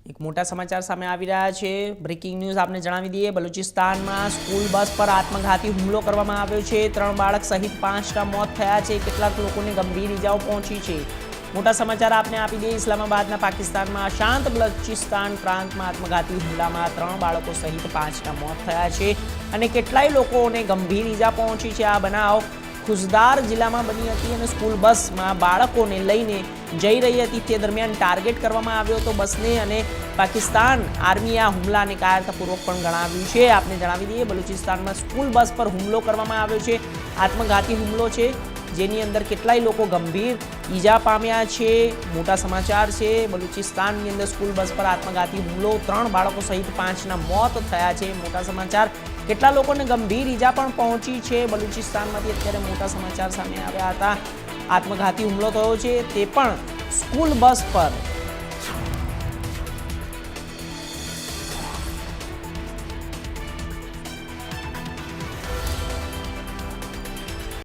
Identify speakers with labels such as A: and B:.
A: એક મોટા સમાચાર સામે આવી રહ્યા છે। બ્રેકિંગ ન્યૂઝ આપને જણાવી દઈએ, બલુચિસ્તાનમાં સ્કૂલ બસ પર આત્મઘાતી હુમલો કરવામાં આવ્યો છે। 3 બાળક સહિત 5ના મોત થયા છે। કેટલાક લોકોને ગંભીર ઈજાઓ પહોંચી છે। મોટા સમાચાર આપને આપી દઈએ, ઇસ્લામાબાદના પાકિસ્તાનમાં અશાંત બલુચિસ્તાન પ્રાંતમાં આત્મઘાતી હુમલામાં 3 બાળકો સહિત 5ના મોત થયા છે અને કેટલાય લોકોને ગંભીર ઈજા પહોંચી છે। આ બનાવ ખુજદાર જિલ્લામાં બની હતી અને સ્કૂલ બસમાં બાળકોને લઈને જઈ રહી હતી તે દરમિયાન ટાર્ગેટ કરવામાં આવ્યો હતો બસને અને પાકિસ્તાન આર્મીએ આ હુમલાને કાયરતાપૂર્વક પણ ગણાવ્યું છે। આપને જણાવી દઈએ, બલુચિસ્તાનમાં સ્કૂલ બસ પર હુમલો કરવામાં આવ્યો છે। આત્મઘાતી હુમલો છે જેની અંદર કેટલાય લોકો ગંભીર ઈજા પામ્યા છે। મોટા સમાચાર છે, બલુચિસ્તાનની અંદર સ્કૂલ બસ પર આત્મઘાતી હુમલો, 3 બાળકો સહિત 5ના મોત થયા છે। મોટા સમાચાર, કેટલા લોકોને ગંભીર ઈજા પણ પહોંચી છે। બલુચિસ્તાનમાંથી અત્યારે મોટા સમાચાર સામે આવ્યા હતા। આત્મઘાતી હુમલો થયો છે તે પણ સ્કૂલ બસ પર।